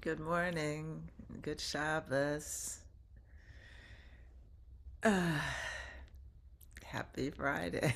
Good morning. Good Shabbos. Happy Friday.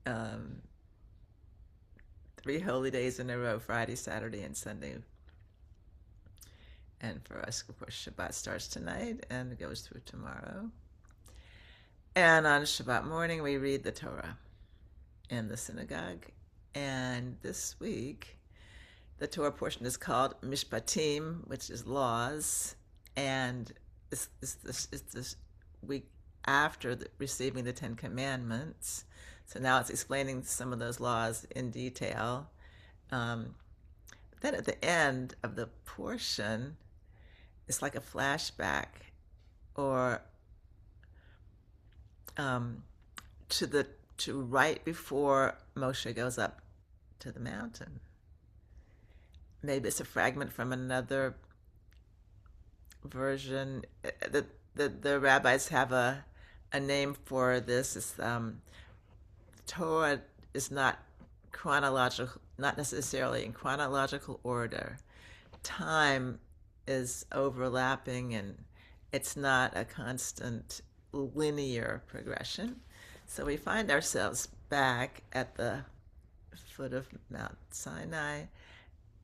um, 3 holy days in a row, Friday, Saturday, and Sunday. And for us, of course, Shabbat starts tonight and goes through tomorrow. And on Shabbat morning, we read the Torah in the synagogue. And this week, the Torah portion is called Mishpatim, which is laws. And it's this week after receiving the Ten Commandments. So now it's explaining some of those laws in detail. Then at the end of the portion, it's like a flashback or to right before Moshe goes up to the mountain. Maybe it's a fragment from another version. The rabbis have a name for this. It's, Torah is not chronological, not necessarily in chronological order. Time is overlapping, and it's not a constant linear progression. So we find ourselves back at the foot of Mount Sinai,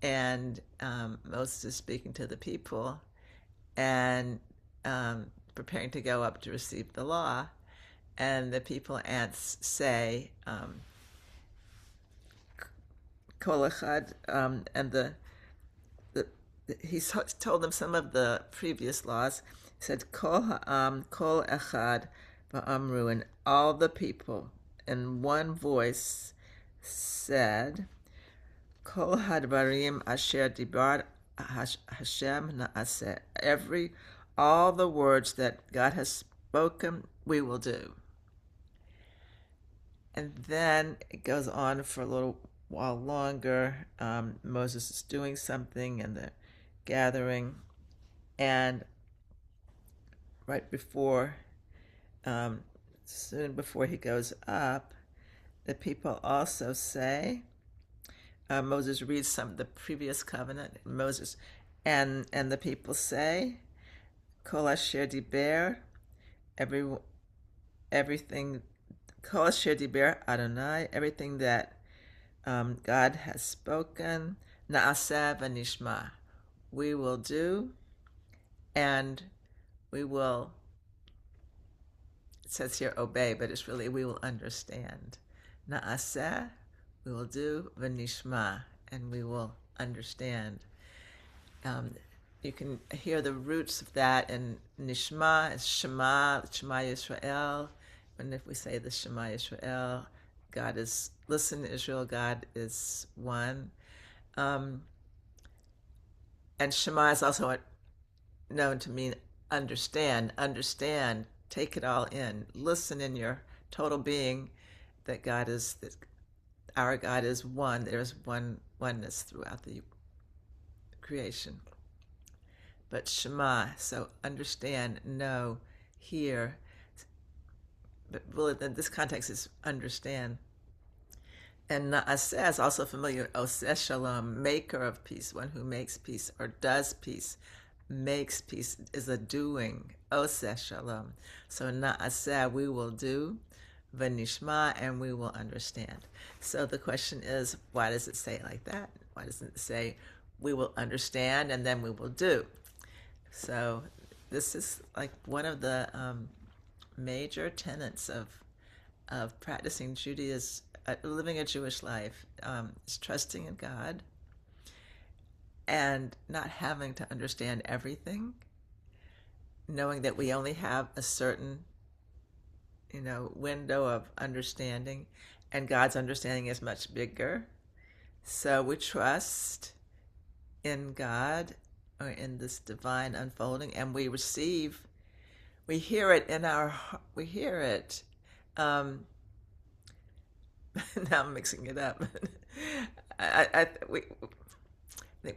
and Moses is speaking to the people and preparing to go up to receive the law. And the people say, Kol Echad, and he told them some of the previous laws. He said, Kol Ha'am, Kol Echad, Va'amru, and all the people in one voice said, Kol Hadvarim Asher Dibar Hashem Naaseh. All the words that God has spoken, we will do. And then it goes on for a little while longer. Moses is doing something in the gathering, and right before, soon before he goes up, the people also say, Moses reads some of the previous covenant. Moses and the people say, Kol Asher Diber, everything. Kol Asher Diber Adonai, everything that God has spoken. Naaseh v'nishma, we will do, and we will. It says here obey, but it's really we will understand. Naaseh, we will do, v'nishma, and we will understand. You can hear the roots of that in Nishma, it's Shema Yisrael. And if we say the Shema Yisrael, God is, listen Israel, God is one. And Shema is also known to mean understand, take it all in. Listen in your total being that our God is one. There's oneness throughout the creation. But Shema, so understand, know, hear. But really, in this context, is understand. And Naaseh is also familiar. Oseh Shalom, maker of peace, one who makes peace or does peace, makes peace, is a doing. Oseh Shalom. So Naaseh, we will do. V'nishma, and we will understand. So the question is, why does it say it like that? Why doesn't it say, we will understand and then we will do? So this is like one of the major tenets of practicing Judaism, living a Jewish life, is trusting in God and not having to understand everything, knowing that we only have a certain, window of understanding, and God's understanding is much bigger. So we trust in God, or in this divine unfolding, and we hear it now I'm mixing it up.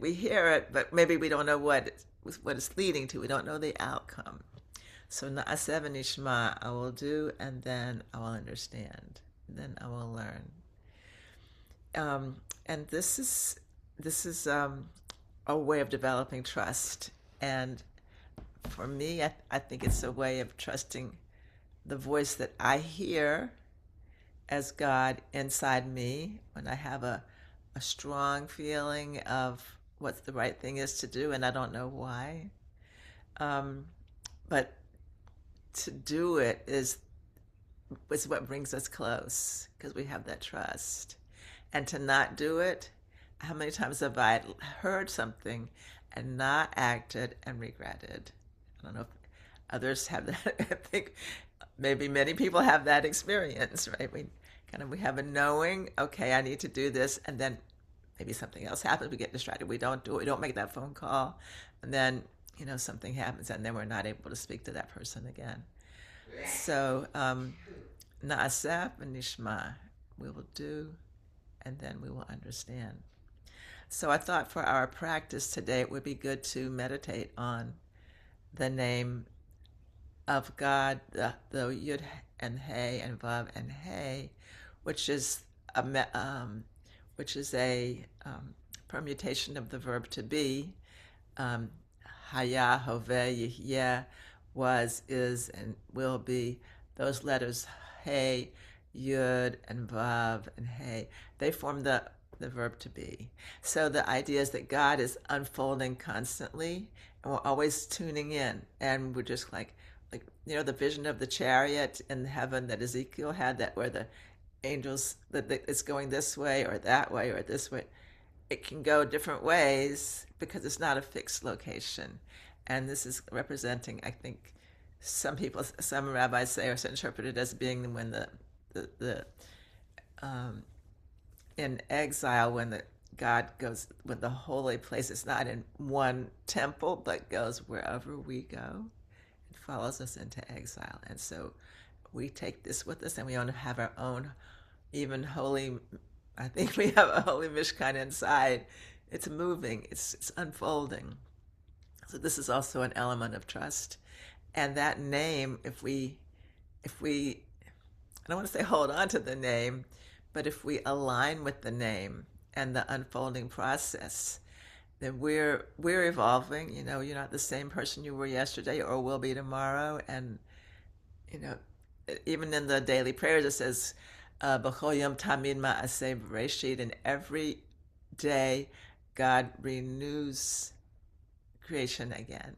We hear it, but maybe we don't know what it's leading to. We don't know the outcome. So Naaseh v'nishma, I will do, and then I will understand. Then I will learn. And this is a way of developing trust. And for me, I think it's a way of trusting the voice that I hear as God inside me when I have a strong feeling of what the right thing is to do, and I don't know why. But to do it is what brings us close because we have that trust. And to not do it, how many times have I heard something and not acted and regretted? I don't know if others have that. I think maybe many people have that experience, right? We have a knowing, okay, I need to do this, and then maybe something else happens. We get distracted. We don't do it. We don't make that phone call, and then something happens, and then we're not able to speak to that person again. So Naaseh and Nishma, we will do, and then we will understand. So I thought for our practice today, it would be good to meditate on the name of God, the Yud and Hey and Vav and Hey, which is a permutation of the verb to be. Haya, Hoveh, Yihyeh, was, is, and will be. Those letters, Hey, Yud, and Vav, and Hey, they form the verb to be. So the idea is that God is unfolding constantly, and we're always tuning in, and we're just like the vision of the chariot in heaven that Ezekiel had, that where the angels, that it's going this way or that way or this way. It can go different ways because it's not a fixed location. And this is representing, I think, some rabbis say, or interpret it as being when the in exile, when God goes, when the holy place is not in one temple, but goes wherever we go. It follows us into exile. And so we take this with us, and we want to have our own, even holy, I think we have a holy Mishkan inside. It's moving, it's unfolding. So this is also an element of trust. And that name, if we I don't want to say hold on to the name, but if we align with the name and the unfolding process, then we're evolving. You're not the same person you were yesterday or will be tomorrow. And even in the daily prayers, it says, "B'chol yom tamid ma'aseh b'reshit," and every day God renews creation again.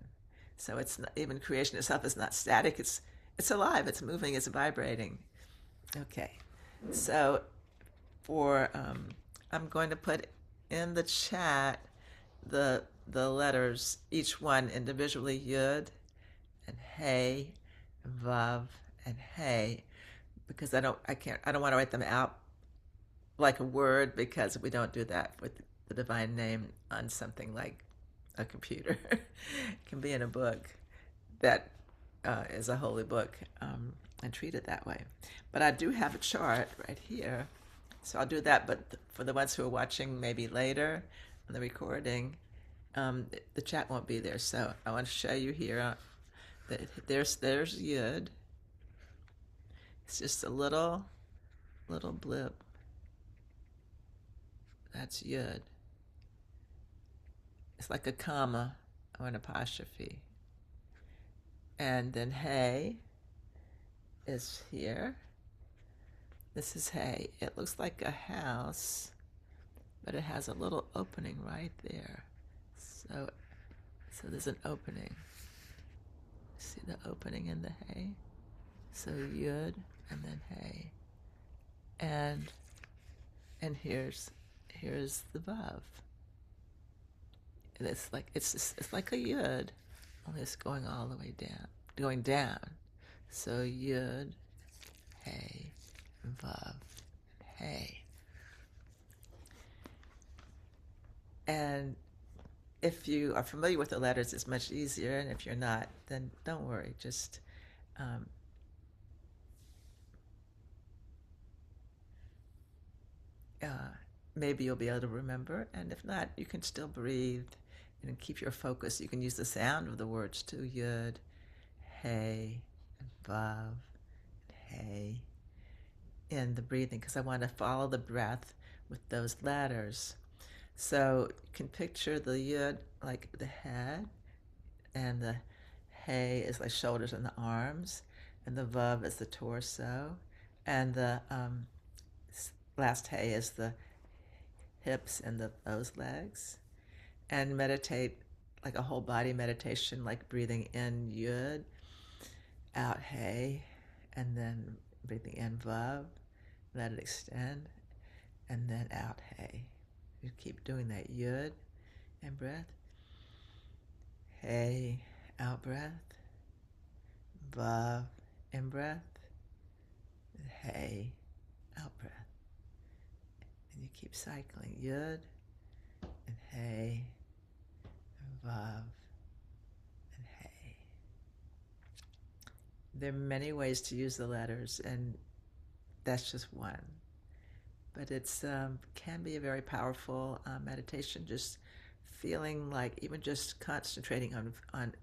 So it's not, even creation itself is not static. It's alive. It's moving. It's vibrating. Okay, so I'm going to put in the chat the letters, each one individually, Yud and Hey, and Vav and Hey, because I don't want to write them out like a word, because we don't do that with the divine name on something like a computer. It can be in a book that is a holy book, and treat it that way. But I do have a chart right here, so I'll do that. But for the ones who are watching maybe later on the recording, the chat won't be there. So I want to show you here that there's Yud. It's just a little blip. That's Yud. It's like a comma or an apostrophe. And then Hey is here. This is Hey. It looks like a house, but it has a little opening right there. So there's an opening. See the opening in the Hey? So Yud and then Hey. And here's the Vav. And it's like a Yud, only it's going all the way down, going down. So Yud, Hey, Vav, Hey. And if you are familiar with the letters, it's much easier. And if you're not, then don't worry. Just maybe you'll be able to remember. And if not, you can still breathe and keep your focus. You can use the sound of the words too. Yud, Hey, and Vav, Hey, in the breathing, because I want to follow the breath with those letters. So you can picture the yud like the head, and the hey is like shoulders and the arms, and the vav is the torso, and the last hey is the hips and those legs. And meditate like a whole body meditation, like breathing in yud, out hey, and then breathing in vav, let it extend, and then out hey. You keep doing that yud in breath, hey, out breath, vav in breath, hey, out breath. And you keep cycling yud and hey, and vav and hey. There are many ways to use the letters, and that's just one. But it's can be a very powerful meditation, just feeling like even just concentrating on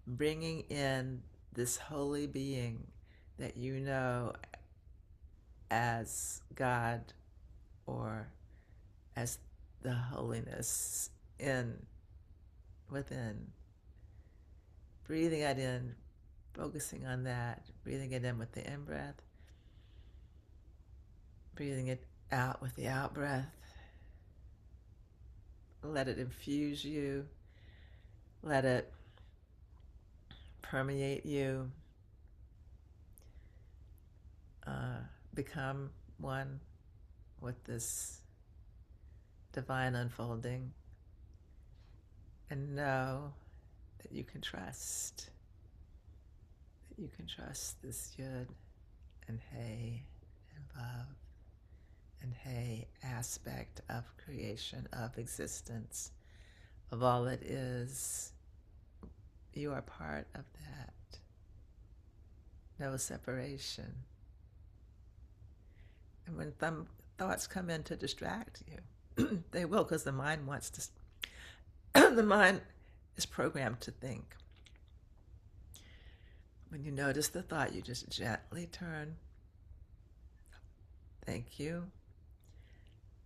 bringing in this holy being that you know as God or as the holiness within. Breathing it in, focusing on that, breathing it in with the in-breath, breathing it out with the out-breath. Let it infuse you. Let it permeate you. Become one with this divine unfolding. And know that you can trust. That you can trust this yud and hey and vav and hey aspect of creation, of existence, of all that is. You are part of that. No separation. And when thoughts come in to distract you, they will, because the mind wants to. The mind is programmed to think. When you notice the thought, you just gently turn. Thank you.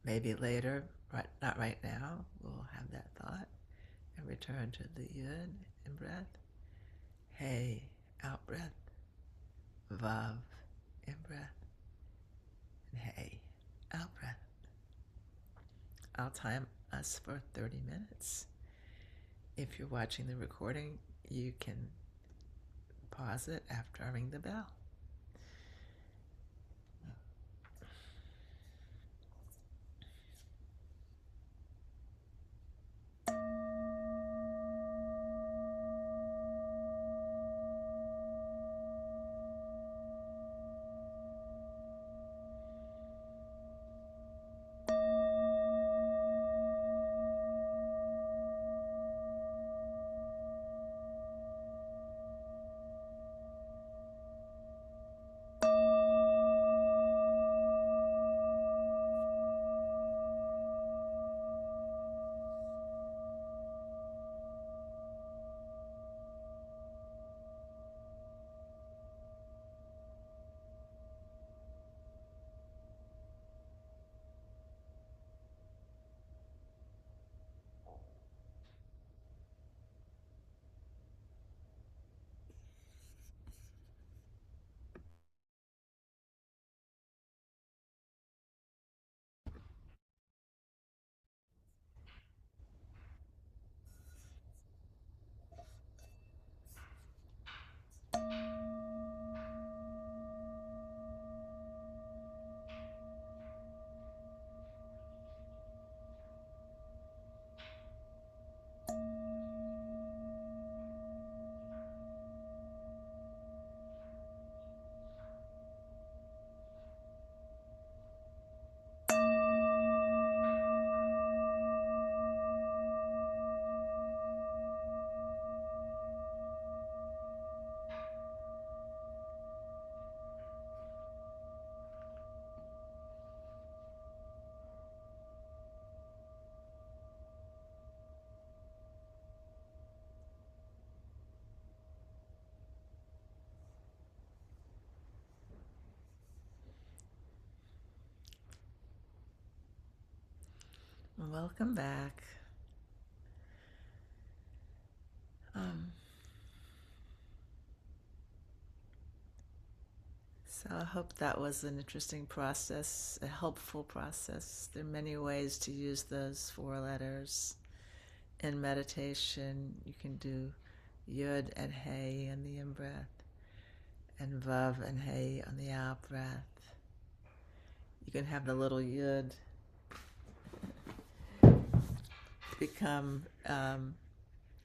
Maybe later, not right now, we'll have that thought and return to the yud in breath. Hey, out breath. Vav, in breath. And hey, out breath. I'll time us for 30 minutes. If you're watching the recording, you can pause it after I ring the bell. Welcome back. So I hope that was an interesting process, a helpful process. There are many ways to use those 4 letters. In meditation, you can do Yud and Hey on the in-breath, and Vav and Hey on the out-breath. You can have the little Yud become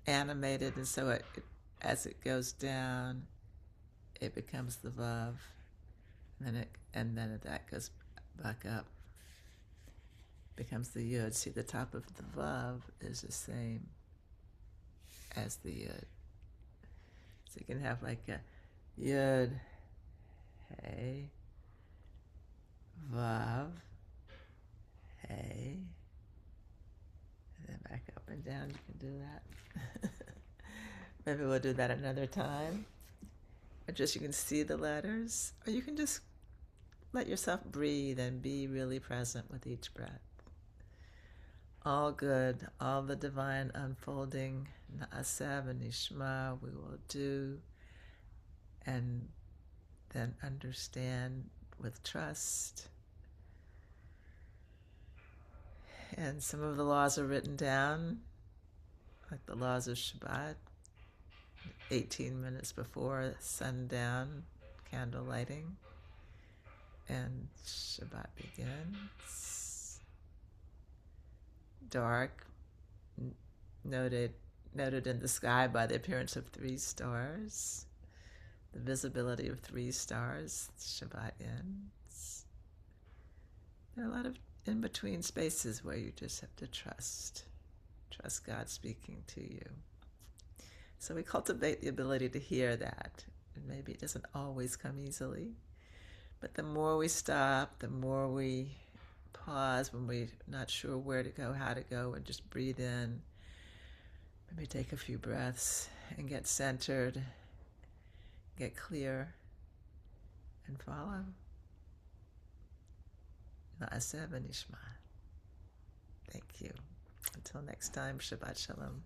animated, and so as it goes down, it becomes the Vav, and then that goes back up, becomes the Yud. See, the top of the Vav is the same as the Yud. So you can have like a Yud, Hey, Vav, Hey, and then back up and down. You can do that. Maybe we'll do that another time. Or just you can see the letters, or you can just let yourself breathe and be really present with each breath. All good, all the divine unfolding, Naaseh and Nishma, we will do, and then understand with trust. And some of the laws are written down, like the laws of Shabbat, 18 minutes before sundown, candle lighting, and Shabbat begins. Dark, noted in the sky by the appearance of 3 stars, the visibility of 3 stars, Shabbat ends. There are a lot of in-between spaces where you just have to trust God speaking to you. So we cultivate the ability to hear that, and maybe it doesn't always come easily, but the more we stop, the more we pause when we're not sure where to go, how to go, and just breathe in. Maybe take a few breaths and get centered, get clear, and follow. Naaseh v'nishma. Thank you. Until next time, Shabbat Shalom.